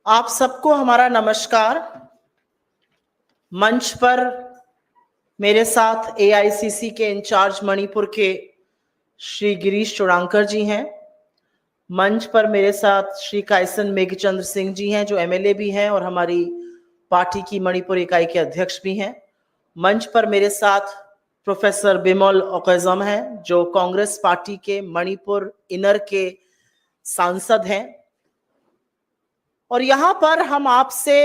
आप सबको हमारा नमस्कार। मंच पर मेरे साथ एआईसीसी के इंचार्ज मणिपुर के श्री गिरीश चुड़ांकर जी हैं। मंच पर मेरे साथ श्री कायसन मेघचंद्र सिंह जी हैं जो एमएलए भी हैं और हमारी पार्टी की मणिपुर इकाई के अध्यक्ष भी हैं। मंच पर मेरे साथ प्रोफेसर बिमल ओकैजम हैं जो कांग्रेस पार्टी के मणिपुर इनर के सांसद हैं। और यहां पर हम आपसे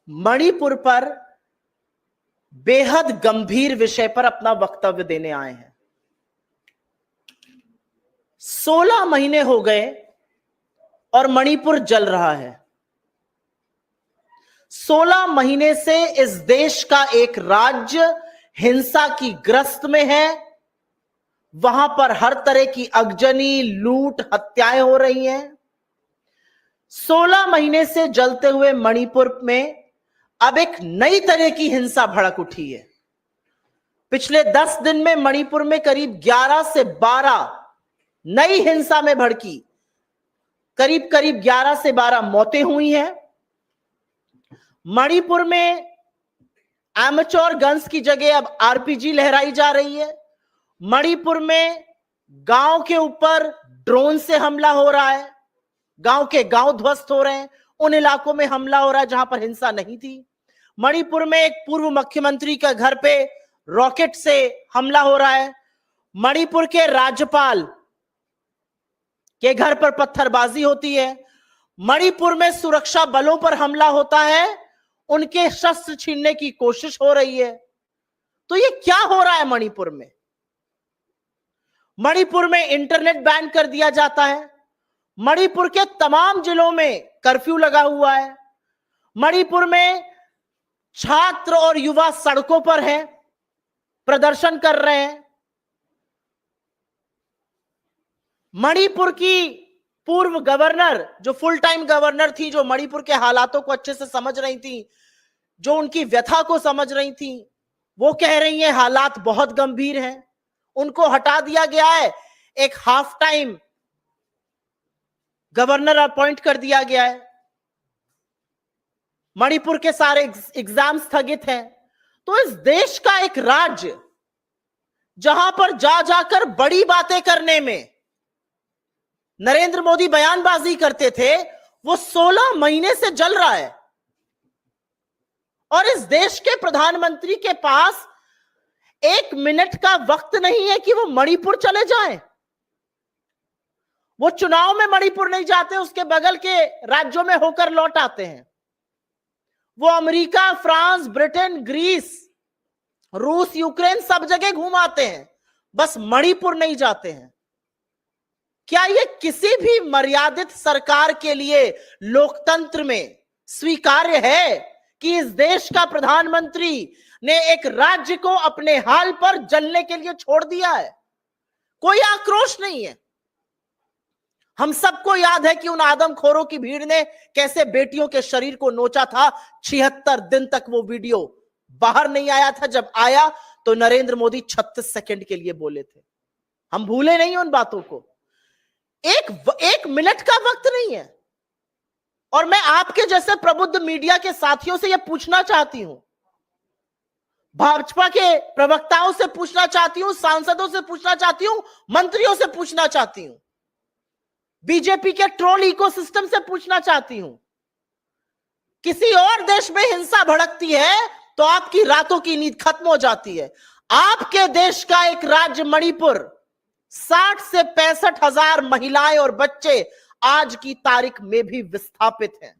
मणिपुर पर बेहद गंभीर विषय पर अपना वक्तव्य देने आए हैं। 16 महीने हो गए और मणिपुर जल रहा है। 16 महीने से इस देश का एक राज्य हिंसा की ग्रस्त में है। वहां पर हर तरह की अगजनी, लूट, हत्याएं हो रही हैं। 16 महीने से जलते हुए मणिपुर में अब एक नई तरह की हिंसा भड़क उठी है। पिछले 10 दिन में मणिपुर में करीब 11 से 12 नई हिंसा में भड़की, करीब 11 से 12 मौतें हुई हैं। मणिपुर में एमेच्योर गन्स की जगह अब आरपीजी लहराई जा रही है। मणिपुर में गांव के ऊपर ड्रोन से हमला हो रहा है। गांव के गांव ध्वस्त हो रहे हैं। उन इलाकों में हमला हो रहा है जहां पर हिंसा नहीं थी। मणिपुर में एक पूर्व मुख्यमंत्री के घर पे रॉकेट से हमला हो रहा है। मणिपुर के राज्यपाल के घर पर पत्थरबाजी होती है। मणिपुर में सुरक्षा बलों पर हमला होता है, उनके शस्त्र छीनने की कोशिश हो रही है। तो ये क्या हो रहा है मणिपुर में? मणिपुर में इंटरनेट बैन कर दिया जाता है। मणिपुर के तमाम जिलों में कर्फ्यू लगा हुआ है। मणिपुर में छात्र और युवा सड़कों पर हैं, प्रदर्शन कर रहे हैं। मणिपुर की पूर्व गवर्नर, जो फुल टाइम गवर्नर थी, जो मणिपुर के हालातों को अच्छे से समझ रही थी, जो उनकी व्यथा को समझ रही थी, वो कह रही हैं हालात बहुत गंभीर हैं। उनको हटा दिया गया है। एक हाफ टाइम गवर्नर अपॉइंट कर दिया गया है। मणिपुर के सारे एग्जाम स्थगित हैं। तो इस देश का एक राज्य जहां पर जा जाकर बड़ी बातें करने में नरेंद्र मोदी बयानबाजी करते थे, वो 16 महीने से जल रहा है। और इस देश के प्रधानमंत्री के पास 1 मिनट का वक्त नहीं है कि वो मणिपुर चले जाएं। वो चुनाव में मणिपुर नहीं जाते, उसके बगल के राज्यों में होकर लौट आते हैं। वो अमेरिका, फ्रांस, ब्रिटेन, ग्रीस, रूस, यूक्रेन सब जगह घूम आते हैं, बस मणिपुर नहीं जाते हैं। क्या ये किसी भी मर्यादित सरकार के लिए लोकतंत्र में स्वीकार्य है कि इस देश का प्रधानमंत्री ने एक राज्य को अपने हाल पर जलने के लिए छोड़ दिया है? कोई आक्रोश नहीं है। हम सबको याद है कि उन आदमखोरों की भीड़ ने कैसे बेटियों के शरीर को नोचा था। 76 दिन तक वो वीडियो बाहर नहीं आया था। जब आया तो नरेंद्र मोदी 36 सेकंड के लिए बोले थे। हम भूले नहीं उन बातों को। एक मिनट का वक्त नहीं है। और मैं आपके जैसे प्रबुद्ध मीडिया के साथियों से यह पूछना चाहती हूं, भाजपा के प्रवक्ताओं से पूछना चाहती हूं, सांसदों से पूछना चाहती हूं, मंत्रियों से पूछना चाहती हूं, बीजेपी के ट्रोल इकोसिस्टम से पूछना चाहती हूं। किसी और देश में हिंसा भड़कती है तो आपकी रातों की नींद खत्म हो जाती है। आपके देश का एक राज्य मणिपुर, 60 से 65 हजार महिलाएं और बच्चे आज की तारीख में भी विस्थापित हैं।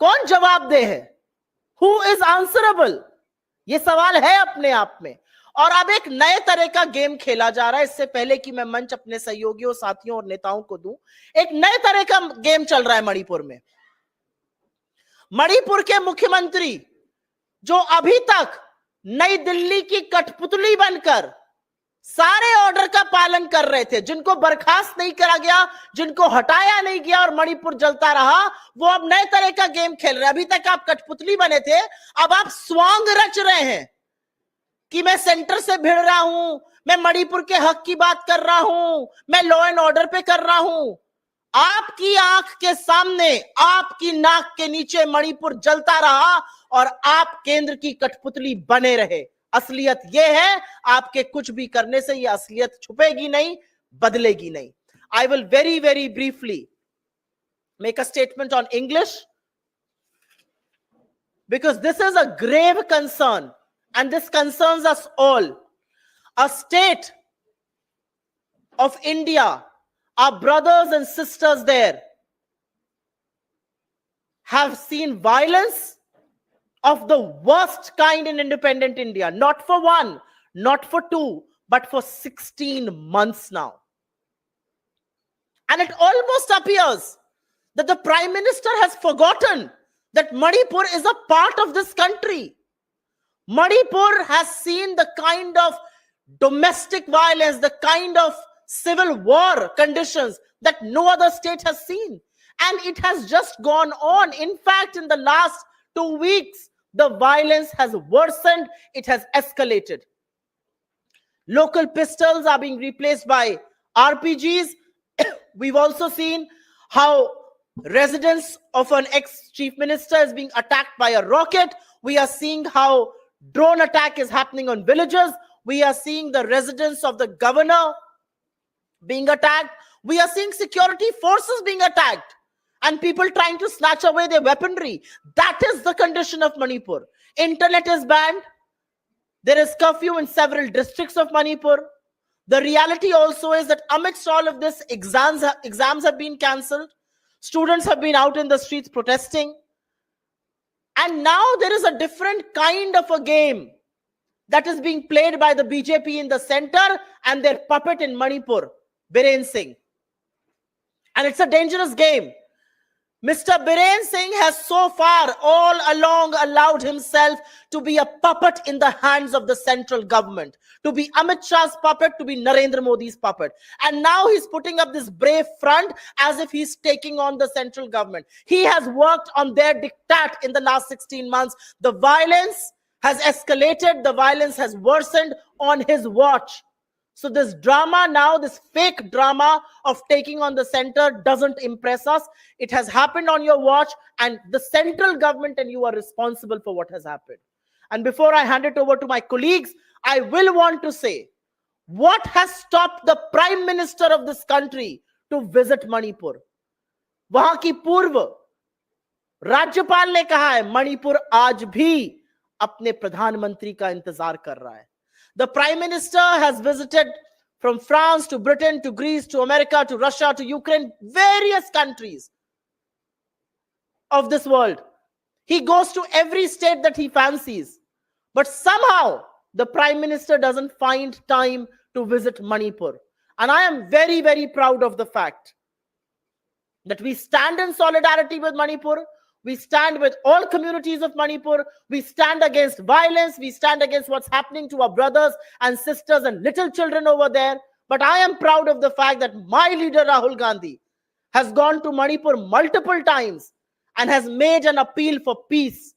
कौन जवाबदेह है? Who is answerable? यह सवाल है अपने आप में। और अब एक नए तरह का गेम खेला जा रहा है। इससे पहले कि मैं मंच अपने सहयोगियों, साथियों और नेताओं को दूं, एक नए तरह का गेम चल रहा है मणिपुर में। मणिपुर के मुख्यमंत्री, जो अभी तक नई दिल्ली की कठपुतली बनकर सारे ऑर्डर का पालन कर रहे थे, जिनको बर्खास्त नहीं करा गया, जिनको हटाया नहीं गया और मणिपुर जलता रहा, वो अब नए तरह का गेम खेल रहे हैं। अभी तक आप कठपुतली बने थे, अब आप स्वांग रच रहे हैं कि मैं सेंटर से भिड़ रहा हूं, मैं मणिपुर के हक की बात कर रहा हूं, मैं लॉ एंड ऑर्डर पे कर रहा हूं। आपकी आंख के सामने, आपकी नाक के नीचे मणिपुर जलता रहा और आप केंद्र की कठपुतली बने रहे। असलियत यह है, आपके कुछ भी करने से यह असलियत छुपेगी नहीं, बदलेगी नहीं। I will very very briefly make a statement on English, because this is a grave concern and this concerns us all. A state of India, our brothers and sisters there have seen violence of the worst kind in independent India, not for one, not for two, but for 16 months now. And it almost appears that the Prime Minister has forgotten that Manipur is a part of this country. Manipur has seen the kind of domestic violence, the kind of civil war conditions that no other state has seen. And it has just gone on. In fact, in the last 2 weeks, the violence has worsened, it has escalated. Local pistols are being replaced by RPGs. We've also seen how residence of an ex-chief minister is being attacked by a rocket. We are seeing how drone attack is happening on villages. We are seeing the residence of the governor being attacked. We are seeing security forces being attacked and people trying to snatch away their weaponry. That is the condition of Manipur. Internet is banned. There is curfew in several districts of Manipur. The reality also is that amidst all of this, exams have been cancelled. Students have been out in the streets protesting. And now there is a different kind of a game that is being played by the BJP in the center and their puppet in Manipur, Biren Singh. And it's a dangerous game. Mr. Biren Singh has so far all along allowed himself to be a puppet in the hands of the central government, to be Amit Shah's puppet, to be Narendra Modi's puppet. And now he's putting up this brave front as if he's taking on the central government. He has worked on their diktat in the last 16 months. The violence has escalated, the violence has worsened on his watch. So this drama now, this fake drama of taking on the center doesn't impress us. It has happened on your watch, and the central government and you are responsible for what has happened. And before I hand it over to my colleagues, I will want to say, what has stopped the Prime Minister of this country to visit Manipur? वहां की पूर्व राज्यपाल ने कहा है, मणिपुर आज भी अपने प्रधानमंत्री का इंतजार कर रहा है. The Prime Minister has visited from France to Britain to Greece to America to Russia to Ukraine, various countries of this world. He goes to every state that he fancies. But somehow the Prime Minister doesn't find time to visit Manipur. And I am very, very proud of the fact that we stand in solidarity with Manipur. We stand with all communities of Manipur. We stand against violence. We stand against what's happening to our brothers and sisters and little children over there. But I am proud of the fact that my leader, Rahul Gandhi, has gone to Manipur multiple times and has made an appeal for peace,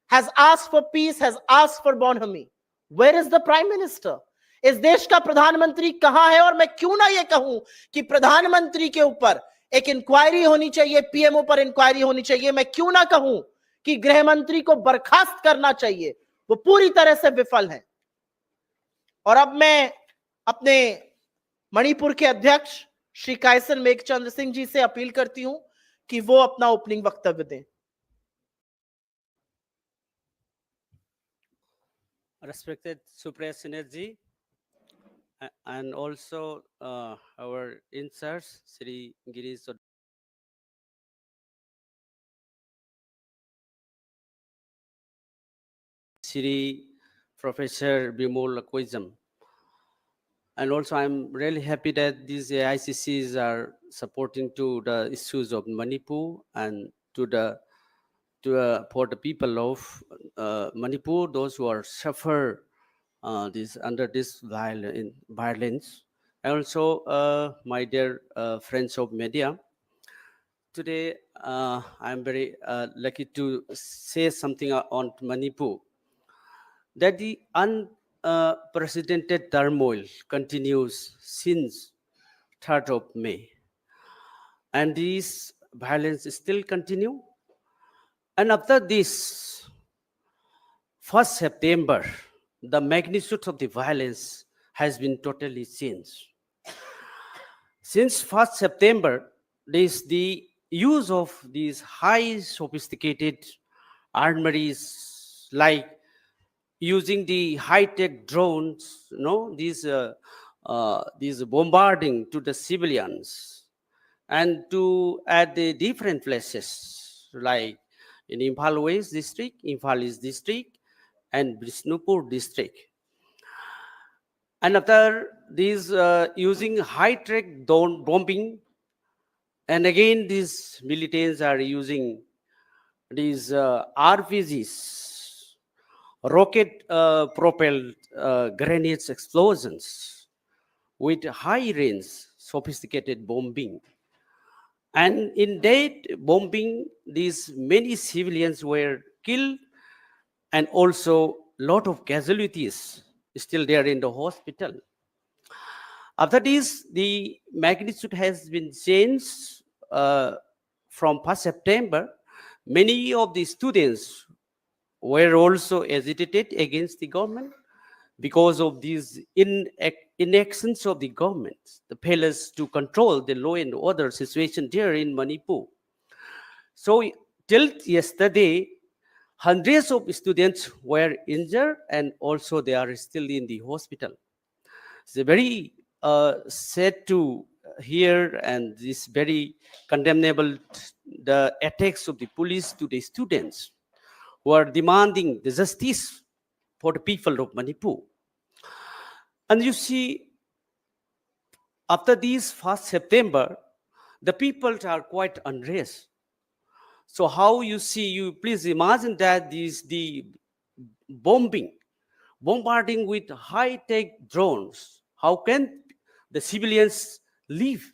has asked for peace, has asked for bonhomie. Where is the Prime Minister? इस देश का प्रधानमंत्री कहां है? और मैं क्यों ना ये कहूं कि प्रधानमंत्री के ऊपर एक इंक्वायरी होनी चाहिए, पीएमओ पर इंक्वायरी होनी चाहिए. मैं क्यों ना कहूं कि गृह मंत्री को बर्खास्त करना चाहिए. वो पूरी तरह से विफल हैं. और अब मैं अपने मणिपुर के अध्यक्ष श्री कायसन मेघचंद्र सिंह जी से अपील करती हूं कि वो अपना ओपनिंग वक्तव्य दें. Respected Supriya Shrinate ji, and also our in-charge, Sri Girish Sri Professor Bimol Koizam. And also I'm really happy that these ICCs are supporting to the issues of Manipur and for the people of Manipur, those who are suffer under this violence. And also my dear friends of media, today I'm very lucky to say something on Manipur, that the unprecedented turmoil continues since 3rd of May. and this violence still continue. And after this, 1st September, the magnitude of the violence has been totally changed. Since 1st September, this the use of these high sophisticated armories like using the high-tech drones, these bombarding to the civilians, and to at the different places like in Imphal West district, Imphal East district, and Bishnupur district. And after these using high-tech bombing, and again these militants are using these RPGs, rocket propelled grenades explosions with high range sophisticated bombing. And in that bombing, these many civilians were killed, and also lot of casualties still there in the hospital. After this, the magnitude has been changed from 1st September. Many of the students were also agitated against the government because of these inactions of the government, the failures to control the law and order situation there in Manipur. So till yesterday, hundreds of students were injured, and also they are still in the hospital. It's very sad to hear, and this very condemnable, the attacks of the police to the students who are demanding the justice for the people of Manipur. And you see, after this 1st September, the people are quite unrest. So how you see, you please imagine that the bombarding with high-tech drones. How can the civilians live?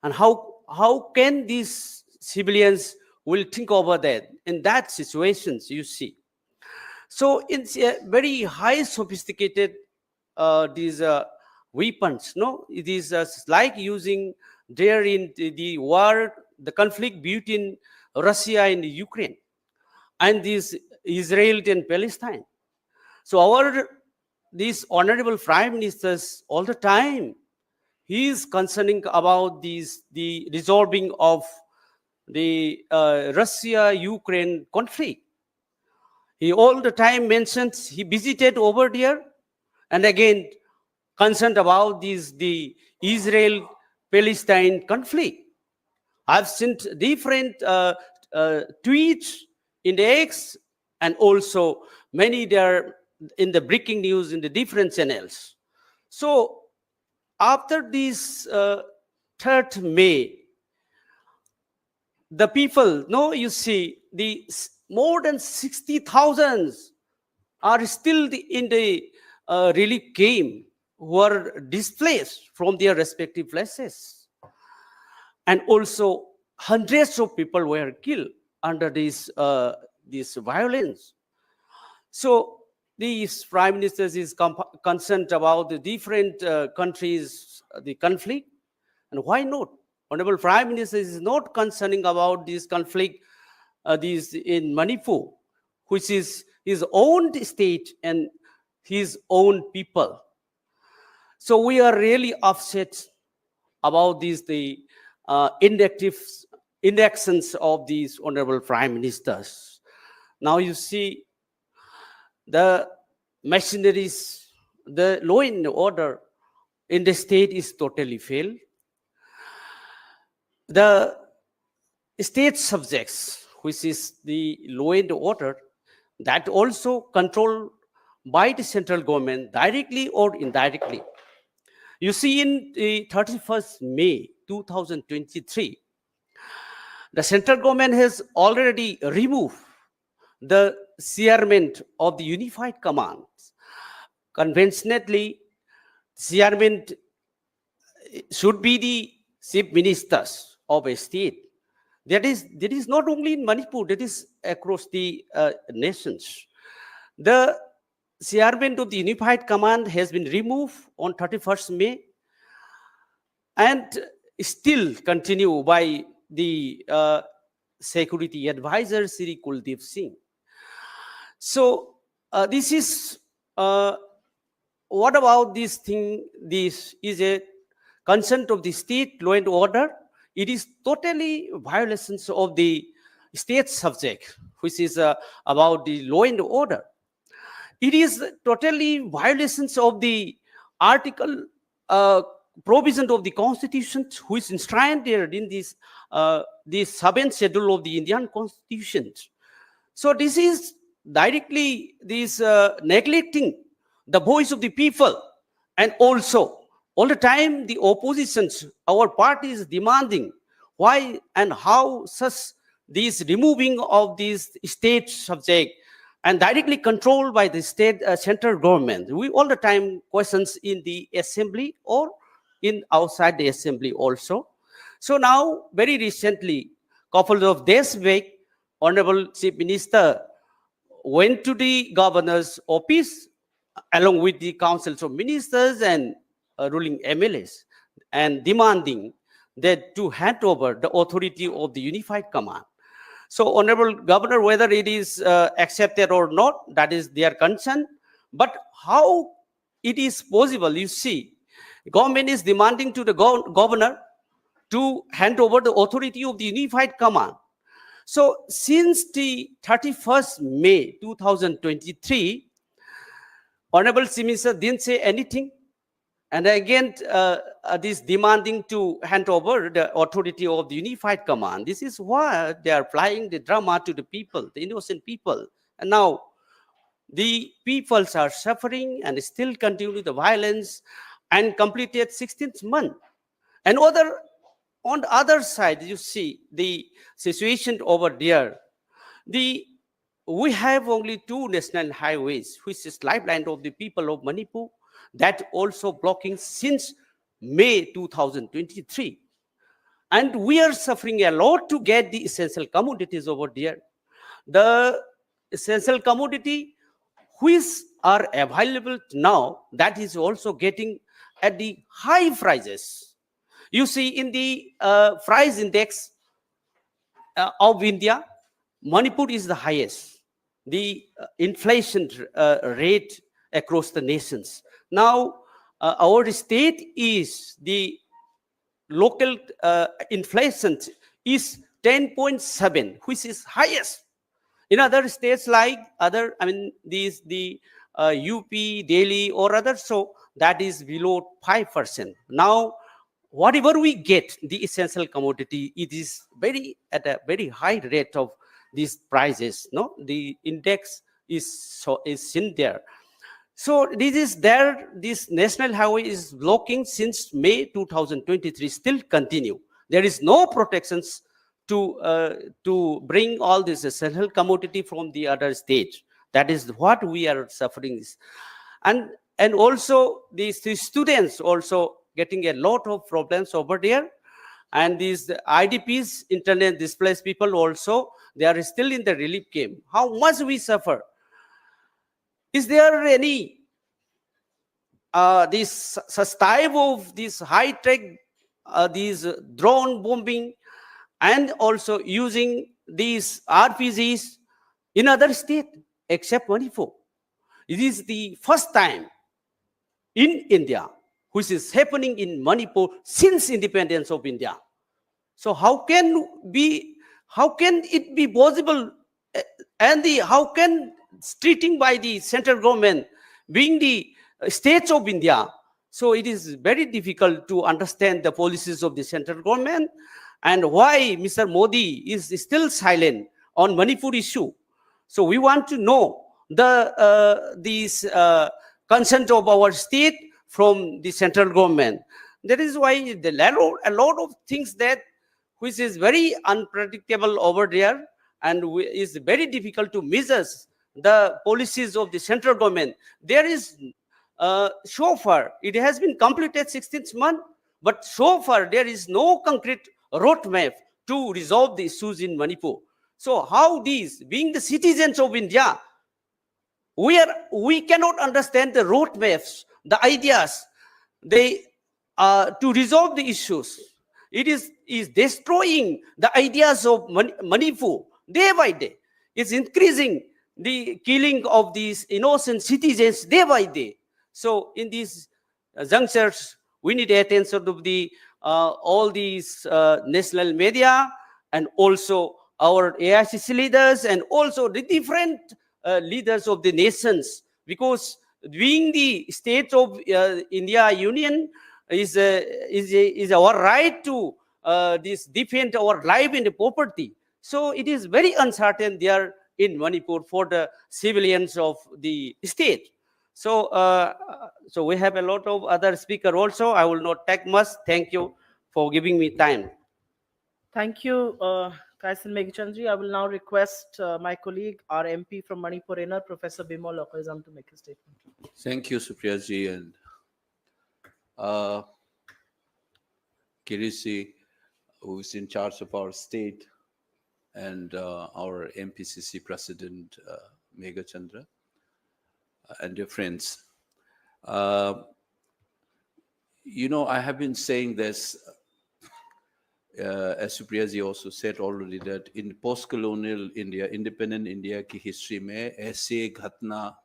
And how can these civilians will think over that in that situations you see? So it's a very high sophisticated these weapons. No, it is like using there in the war, the conflict between Russia and Ukraine, and this Israel and Palestine. So these honorable prime ministers all the time, he is concerning about the resolving of the Russia-Ukraine conflict. He all the time mentions he visited over there, and again concerned about the Israel-Palestine conflict. I've seen different tweets in the X, and also many there in the breaking news in the different channels. So after this 3rd May, the people, no, you see, more than 60,000 are still in the relief camp who are displaced from their respective places. And also hundreds of people were killed under this violence. So these prime ministers is concerned about the different countries, the conflict, and why not? Honorable Prime Minister is not concerning about this conflict, this in Manipur, which is his own state and his own people. So we are really upset about the inactions of these honorable prime ministers. Now you see the machineries, the law and order in the state is totally failed. The state subjects, which is the law and order, that also controlled by the central government directly or indirectly. You see, in the 31st May 2023, the central government has already removed the chairman of the unified command. Conventionally, chairman should be the chief ministers of a state. That is not only in Manipur, that is across the nations. The chairman of the unified command has been removed on 31st May, and still continue by the security advisor Sri Kuldeep Singh. So this is what about this thing? This is a consent of the state law and order. It is totally violations of the state subject, which is about the law and order. It is totally violations of the article provision of the constitution, which enshrined there in this the 7th schedule of the Indian constitution. So this is directly this neglecting the voice of the people, and also all the time the oppositions, our party is demanding why and how such this removing of this state subject and directly controlled by the state central government. We all the time questions in the assembly or in outside the assembly also. So now very recently, couple of days back, Honorable Chief Minister went to the governor's office along with the councils of ministers and ruling MLAs and demanding that to hand over the authority of the unified command. So, Honorable Governor, whether it is accepted or not, that is their concern. But how it is possible, you see, government is demanding to the governor to hand over the authority of the unified command. So, since the 31st May 2023, Honorable Chief Minister didn't say anything. And again, this demanding to hand over the authority of the unified command. This is why they are flying the drama to the people, the innocent people. And now the peoples are suffering and still continue the violence and completed 16th month. And on the other side, you see the situation over there. We have only 2 national highways, which is lifeline of the people of Manipur, that also blocking since May 2023. And we are suffering a lot to get the essential commodities over there. The essential commodity which are available now, that is also getting at the high prices. You see in the price index of India, Manipur is the highest. The inflation rate across the nations. Now, our state is the local inflation is 10.7, which is highest. In other states like the UP, Delhi or others, so that is below 5%. Now, whatever we get, the essential commodity, it is at a very high rate of these prices. No, the index is in there. So this national highway is blocking since May 2023, still continue. There is no protections to bring all this essential commodity from the other states. That is what we are suffering. And also these students also getting a lot of problems over there. And these IDPs, internet displaced people also, they are still in the relief camp. How much we suffer? Is there any this such type of this high tech, these drone bombing, and also using these RPGs in other states except Manipur? It is the first time in India which is happening in Manipur since independence of India. So how can it be possible, and how can treating by the central government being the states of India? So it is very difficult to understand the policies of the central government and why Mr. Modi is still silent on Manipur issue. So we want to know these consent of our state from the central government. That is why a lot of things that which is very unpredictable over there, and is very difficult to measure the policies of the central government. There is so far it has been completed 16th month, but so far there is no concrete roadmap to resolve the issues in Manipur. So how these, being the citizens of India, we cannot understand the roadmaps, the ideas, to resolve the issues. It is destroying the ideas of Manipur day by day. It's increasing the killing of these innocent citizens day by day. So in these junctures, we need attention of the all these national media, and also our AICC leaders, and also the different leaders of the nations, because being the state of India Union is our right to this defend our life and property. So it is very uncertain there in Manipur for the civilians of the state. So we have a lot of other speaker also. I will not take much. Thank you for giving me time. Thank you, Kaisan Meghchandji. I will now request my colleague, our MP from Manipur Inner, Professor Bimol Lokoizam, to make a statement. Thank you, Supriya ji, and Kirisi, who is in charge of our state, and our MPCC President, Megha Chandra, and dear friends. I have been saying this, as Supriya ji also said already, that in post-colonial India, independent India की history में ऐसे घटना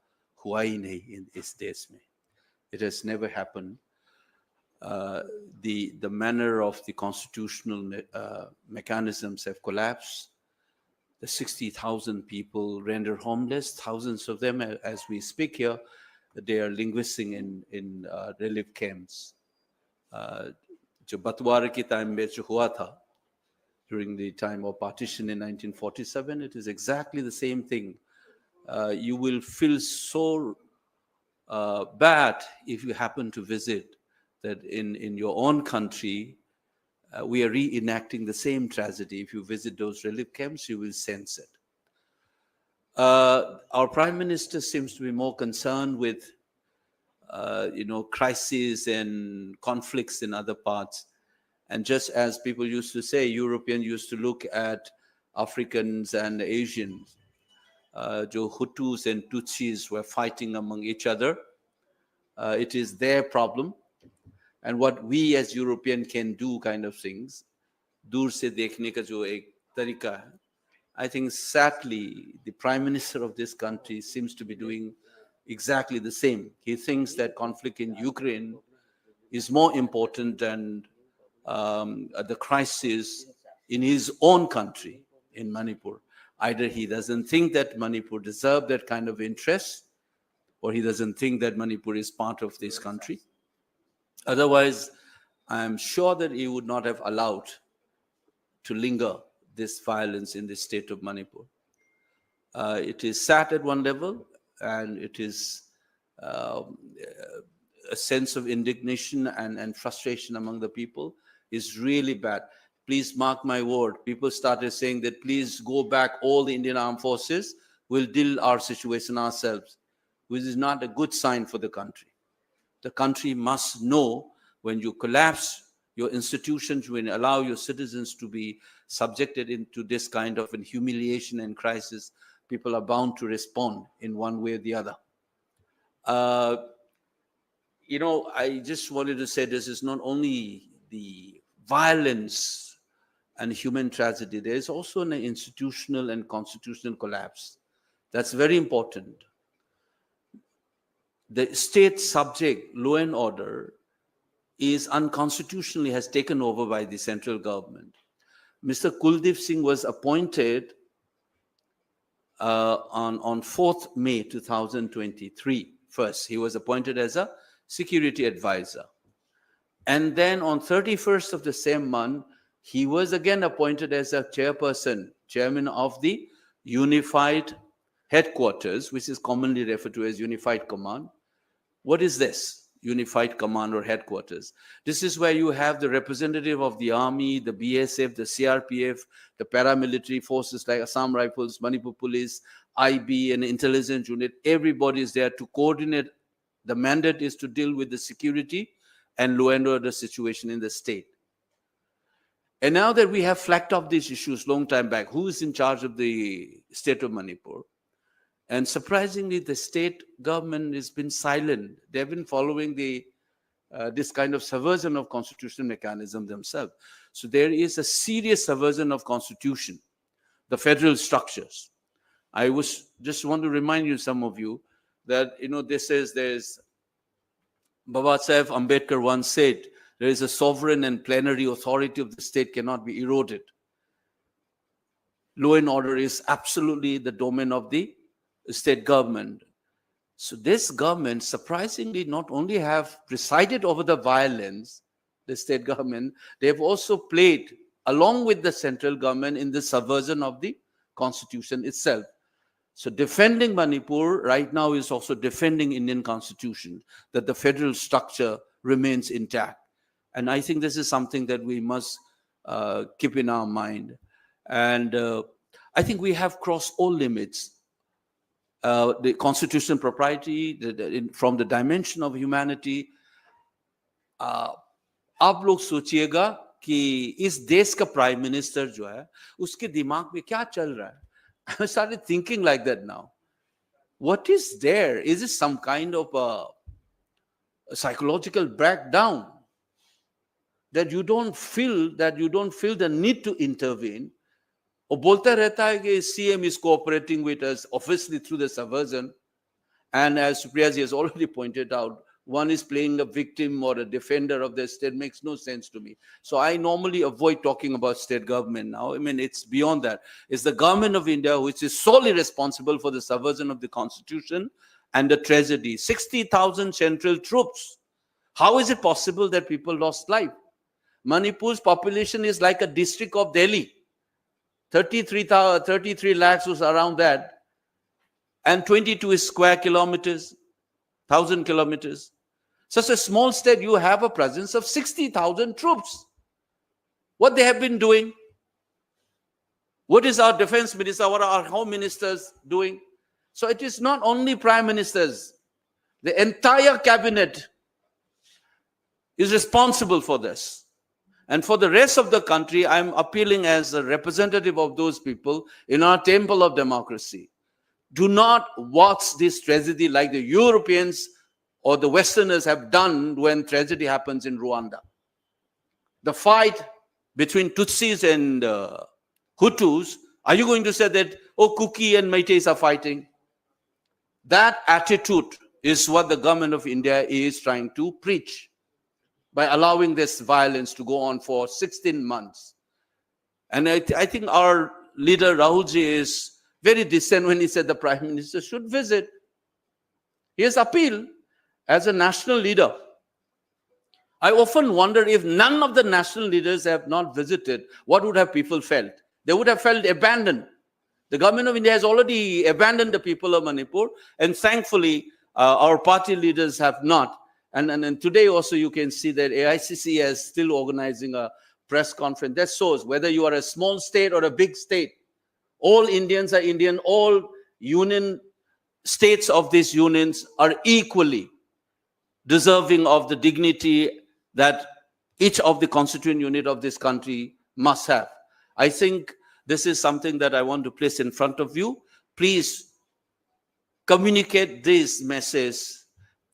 हुआ ही नहीं in इस देश में. It has never happened. The manner of the constitutional mechanisms have collapsed. The 60,000 people rendered homeless, thousands of them, as we speak here, they are linguisting in relief camps. जो बंटवारे के टाइम में जो हुआ था, during the time of partition in 1947, it is exactly the same thing. You will feel so bad if you happen to visit that in your own country, we are reenacting the same tragedy. If you visit those relief camps, you will sense it. Our Prime Minister seems to be more concerned with crises and conflicts in other parts. And just as people used to say, Europeans used to look at Africans and Asians, jo Hutus and Tutsis were fighting among each other. It is their problem. And what we as European can do kind of things, dur se dekhne ka jo ek tarika hai, I think sadly, the Prime Minister of this country seems to be doing exactly the same. He thinks that conflict in Ukraine is more important than the crisis in his own country, in Manipur. Either he doesn't think that Manipur deserves that kind of interest, or he doesn't think that Manipur is part of this country. Otherwise, I'm sure that he would not have allowed to linger this violence in the state of Manipur. It is sad at one level, and it is a sense of indignation and frustration among the people is really bad. Please mark my word. People started saying that please go back, all the Indian armed forces, we'll deal our situation ourselves, which is not a good sign for the country. The country must know when you collapse your institutions, when you allow your citizens to be subjected into this kind of humiliation and crisis, people are bound to respond in one way or the other. I just wanted to say this is not only the violence and human tragedy, there is also an institutional and constitutional collapse. That's very important. The state subject, law and order, is unconstitutionally has taken over by the central government. Mr. Kuldeep Singh was appointed on 4th May 2023. First, he was appointed as a security advisor. And then on 31st of the same month, he was again appointed as a chairman of the Unified Headquarters, which is commonly referred to as Unified Command. What is this? Unified Command or Headquarters. This is where you have the representative of the Army, the BSF, the CRPF, the paramilitary forces like Assam Rifles, Manipur Police, IB, and intelligence unit. Everybody is there to coordinate. The mandate is to deal with the security and law and order situation in the state. And now that we have flagged up these issues long time back, who is in charge of the state of Manipur? And surprisingly, the state government has been silent. They've been following this kind of subversion of constitutional mechanism themselves. So there is a serious subversion of constitution, the federal structures. I just want to remind you, some of you, that there's Baba Saheb Ambedkar once said, there is a sovereign and plenary authority of the state cannot be eroded. Law and order is absolutely the domain of the state government. So this government, surprisingly, not only have presided over the violence, the state government, they have also played along with the central government in the subversion of the constitution itself. So defending Manipur right now is also defending Indian constitution, that the federal structure remains intact. And I think this is something that we must keep in our mind. And I think we have crossed all limits. The constitutional propriety, from the dimension of humanity. आप लोग सोचिएगा कि इस देश का prime minister जो है उसके दिमाग में क्या चल रहा है? I started thinking like that now. What is there? Is it some kind of a psychological breakdown that you don't feel the need to intervene? और बोलता रहता है कि CM is cooperating with us, obviously through the subversion. And as Supriya ji has already pointed out, one is playing a victim or a defender of the state. Makes no sense to me. So I normally avoid talking about state government now. I mean, it's beyond that. It's the government of India which is solely responsible for the subversion of the constitution and the tragedy. 60,000 central troops. How is it possible that people lost life? Manipur's population is like a district of Delhi. 33 lakhs was around that. And 22 square kilometers, 1,000 kilometers. Such a small state, you have a presence of 60,000 troops. What they have been doing? What is our defense minister, what are our home ministers doing? So it is not only prime ministers. The entire cabinet is responsible for this. And for the rest of the country, I'm appealing as a representative of those people in our temple of democracy. Do not watch this tragedy like the Europeans or the Westerners have done when tragedy happens in Rwanda. The fight between Tutsis and Hutus, are you going to say that, oh, Kuki and Meiteis are fighting? That attitude is what the government of India is trying to preach by allowing this violence to go on for 16 months. And I think our leader Rahulji is very decent when he said the Prime Minister should visit. He has appealed as a national leader. I often wonder if none of the national leaders have not visited, what would have people felt? They would have felt abandoned. The government of India has already abandoned the people of Manipur, and thankfully our party leaders have not. And today also you can see that AICC is still organizing a press conference. That shows whether you are a small state or a big state, all Indians are Indian, all union states of these unions are equally deserving of the dignity that each of the constituent unit of this country must have. I think this is something that I want to place in front of you. Please communicate this message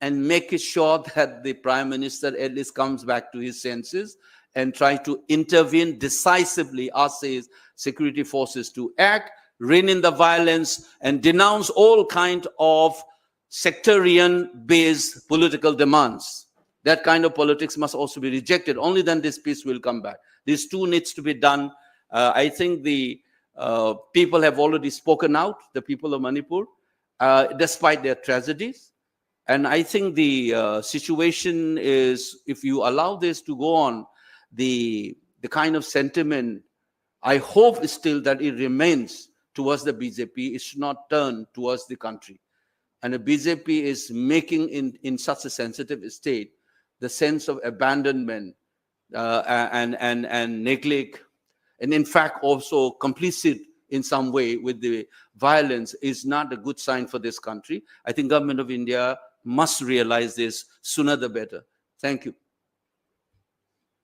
and make it sure that the Prime Minister at least comes back to his senses and try to intervene decisively, ask his security forces to act, rein in the violence, and denounce all kind of sectarian-based political demands. That kind of politics must also be rejected. Only then this peace will come back. These two needs to be done. I think the people have already spoken out, the people of Manipur, despite their tragedies. And I think the situation is, if you allow this to go on, the kind of sentiment, I hope still that it remains towards the BJP. It should not turn towards the country. And the BJP is making in such a sensitive state, the sense of abandonment and neglect, and in fact also complicit in some way with the violence is not a good sign for this country. I think government of India must realize this sooner the better. Thank you.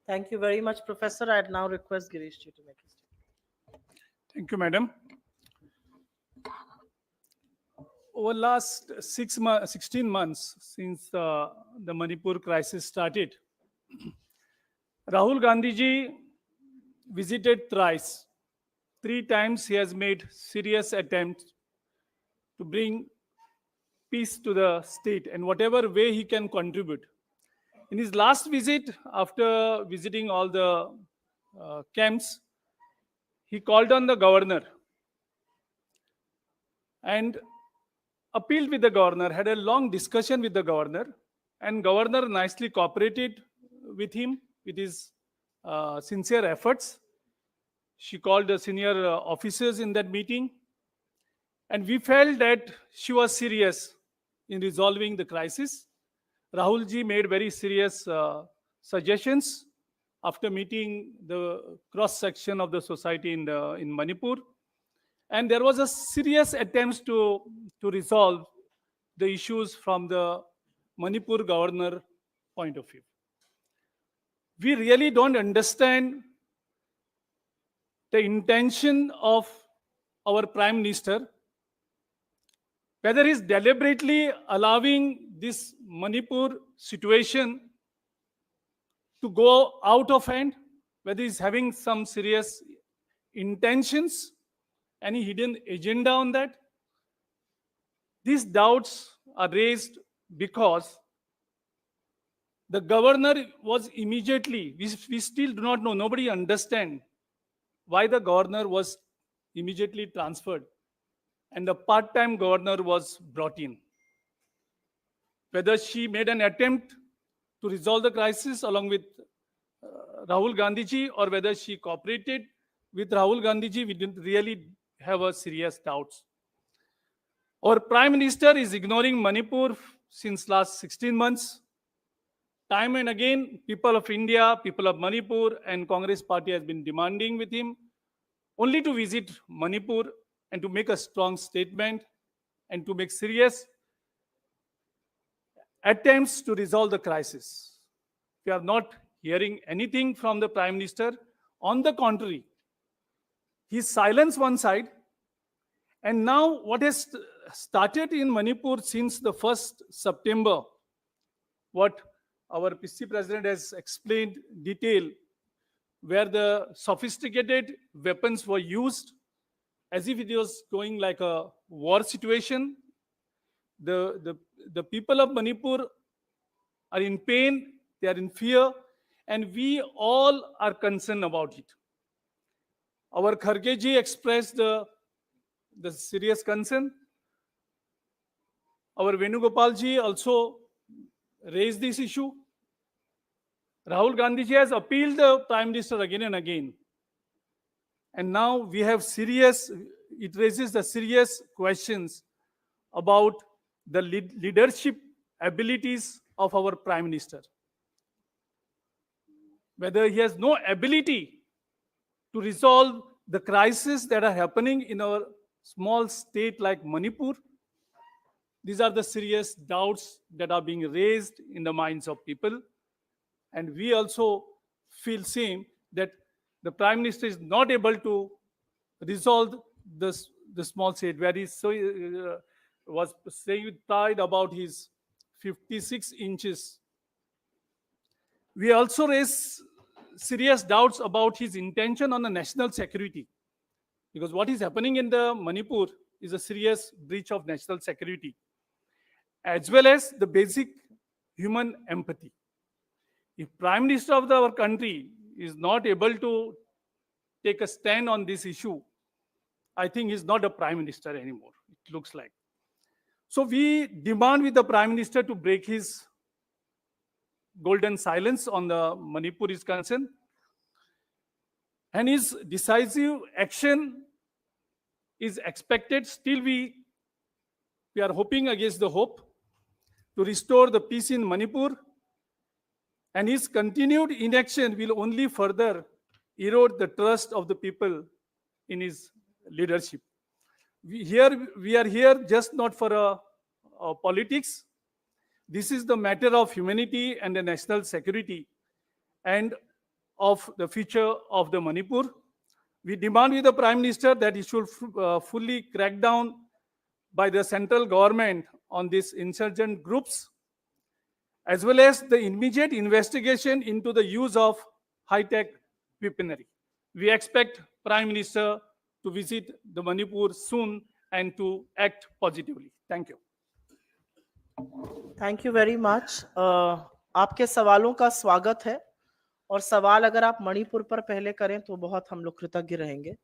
Thank you very much, Professor. I'd now request Girish ji to make his statement. Thank you, Madam. Over last 16 months since the Manipur crisis started, Rahul Gandhi ji visited thrice. 3 times he has made serious attempts to bring peace to the state and whatever way he can contribute. In his last visit, after visiting all the camps, he called on the governor and appealed with the governor, had a long discussion with the governor, and governor nicely cooperated with him with his sincere efforts. She called the senior officers in that meeting, and we felt that she was serious in resolving the crisis. Rahul ji made very serious suggestions after meeting the cross section of the society in Manipur, and there was a serious attempt to resolve the issues from the Manipur governor point of view. We really don't understand the intention of our Prime Minister, whether he's deliberately allowing this Manipur situation to go out of hand, whether he's having some serious intentions, any hidden agenda on that. These doubts are raised because the governor was immediately, we still do not know, nobody understand why the governor was immediately transferred and the part-time governor was brought in. Whether she made an attempt to resolve the crisis along with Rahul Gandhiji, or whether she cooperated with Rahul Gandhiji, we didn't really have a serious doubts. Our Prime Minister is ignoring Manipur since last 16 months. Time and again, people of India, people of Manipur, and Congress party has been demanding with him only to visit Manipur and to make a strong statement and to make serious attempts to resolve the crisis. We are not hearing anything from the Prime Minister. On the contrary, he silenced one side, and now what has started in Manipur since the 1st September, what our PC President has explained detail, where the sophisticated weapons were used as if it was going like a war situation. The people of Manipur are in pain, they are in fear, and we all are concerned about it. Our Kharge ji expressed the serious concern. Our Venugopal ji also raised this issue. Rahul Gandhi ji has appealed the Prime Minister again and again. And now we have it raises the serious questions about the leadership abilities of our Prime Minister. Whether he has no ability to resolve the crises that are happening in our small state like Manipur. These are the serious doubts that are being raised in the minds of people. And we also feel same that the Prime Minister is not able to resolve the small state, where he was saying with pride about his 56 inches. We also raise serious doubts about his intention on the national security, because what is happening in the Manipur is a serious breach of national security, as well as the basic human empathy. If Prime Minister of our country is not able to take a stand on this issue, I think he's not a Prime Minister anymore, it looks like. So we demand with the Prime Minister to break his golden silence on the Manipur is concerned, and his decisive action is expected. Still we are hoping against the hope to restore the peace in Manipur, and his continued inaction will only further erode the trust of the people in his leadership. We are here just not for politics. This is the matter of humanity and the national security and of the future of the Manipur. We demand with the Prime Minister that he should fully crack down by the central government on these insurgent groups, as well as the immediate investigation into the use of high-tech weaponry. We expect Prime Minister to visit the Manipur soon and to act positively. Thank you. Thank you very much. आपके सवालों का स्वागत है, और सवाल अगर आप मणिपुर पर पहले करें तो बहुत हम लोग कृतज्ञ रहेंगे।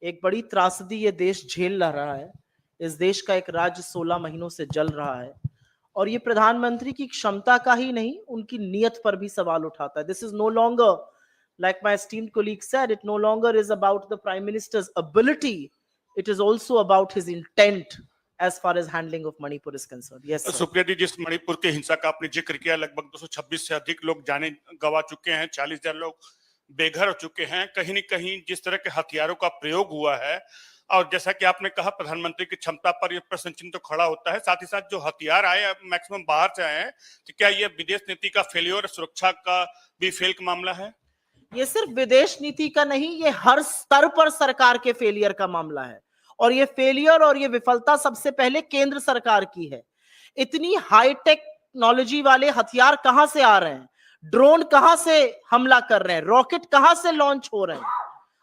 एक बड़ी त्रासदी ये देश झेल रहा है। इस देश का एक राज्य 16 महीनों से जल रहा है, और ये प्रधानमंत्री की क्षमता का ही नहीं, उनकी नीयत पर भी सवाल उठाता है। This is no longer, like my esteemed colleague said, it no longer is about the Prime Minister's ability, it is also about his intent as far as handling of Manipur is concerned. Yes sir. Supriya ji, जिस मणिपुर के हिंसा का आपने जिक्र किया, लगभग 226 से अधिक लोग जाने गंवा चुके हैं, 40,000 लोग बेघर हो चुके हैं। कहीं न कहीं जिस तरह के हथियारों का प्रयोग हुआ है, और जैसा कि आपने कहा प्रधानमंत्री की क्षमता पर यह प्रश्न चिन्ह तो खड़ा होता है, साथ ही साथ जो हथियार आए मैक्सिमम बाहर से आए हैं, तो क्या ये विदेश नीति का फेलियर, सुरक्षा का भी फेल का मामला है? ये सिर्फ विदेश नीति का नहीं, ये हर स्तर पर सरकार के फेलियर का मामला है, और ये फेलियर और ये विफलता सबसे पहले केंद्र सरकार की है। इतनी हाई टेक्नोलॉजी वाले हथियार कहां से आ रहे हैं? ड्रोन कहां से हमला कर रहे हैं? रॉकेट कहां से लॉन्च हो रहे हैं?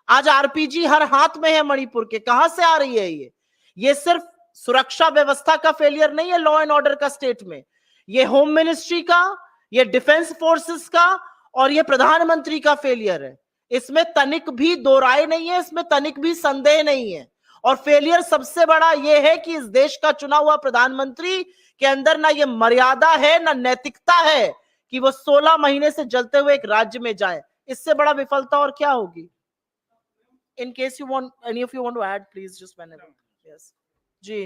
आज आरपीजी हर हाथ में है मणिपुर के, कहां से आ रही है ये सिर्फ सुरक्षा व्यवस्था का फेलियर नहीं है, लॉ एंड ऑर्डर का स्टेट में, ये होम मिनिस्ट्री का, ये डिफेंस फोर्सेस का, और ये प्रधानमंत्री का फेलियर है। इसमें तनिक भी दो राय नहीं है, इसमें तनिक भी संदेह नहीं है। और फेलियर सबसे बड़ा ये है कि इस देश का चुना हुआ प्रधानमंत्री के अंदर ना ये मर्यादा है, ना नैतिकता है कि वो 16 महीने से जलते हुए एक राज्य में जाए। इससे बड़ा विफलता और क्या होगी? In case you want, any of you want to add, please just whenever. Yes. जी।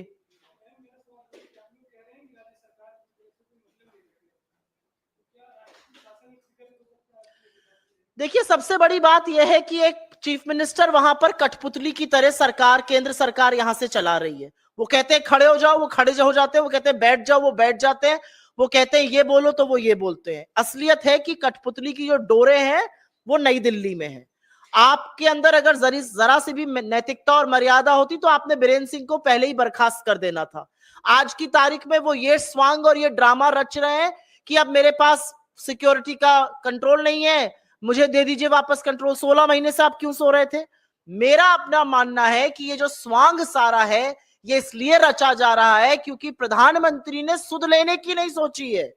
देखिए, सबसे बड़ी बात यह है कि एक चीफ मिनिस्टर वहां पर कठपुतली की तरह सरकार, केंद्र सरकार यहां से चला रही है। वो कहते हैं खड़े हो जाओ, वो खड़े हो जाते हैं, वो कहते हैं बैठ जाओ, वो बैठ जाते हैं, वो कहते हैं ये बोलो तो वो ये बोलते हैं। असलियत है कि कठपुतली की जो डोरे हैं वो नई दिल्ली में है। आपके अंदर अगर जरा सी भी नैतिकता और मर्यादा होती तो आपने बीरेन सिंह को पहले ही बर्खास्त कर देना था। आज की तारीख में वो ये स्वांग और ये ड्रामा रच रहे हैं कि अब मेरे पास सिक्योरिटी का कंट्रोल नहीं है, मुझे दे दीजिए वापस कंट्रोल। 16 महीने से आप क्यों सो रहे थे? मेरा अपना मानना है कि ये जो स्वांग सारा है ये इसलिए रचा जा रहा है क्योंकि प्रधानमंत्री ने सुध लेने की नहीं सोची है।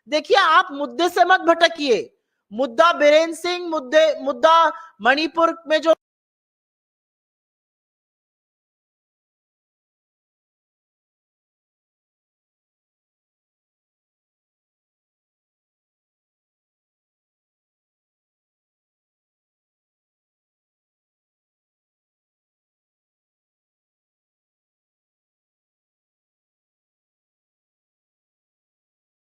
देखिए, आप मुद्दे से मत भटकिए। मुद्दा बीरेन सिंह, मुद्दा मणिपुर में जो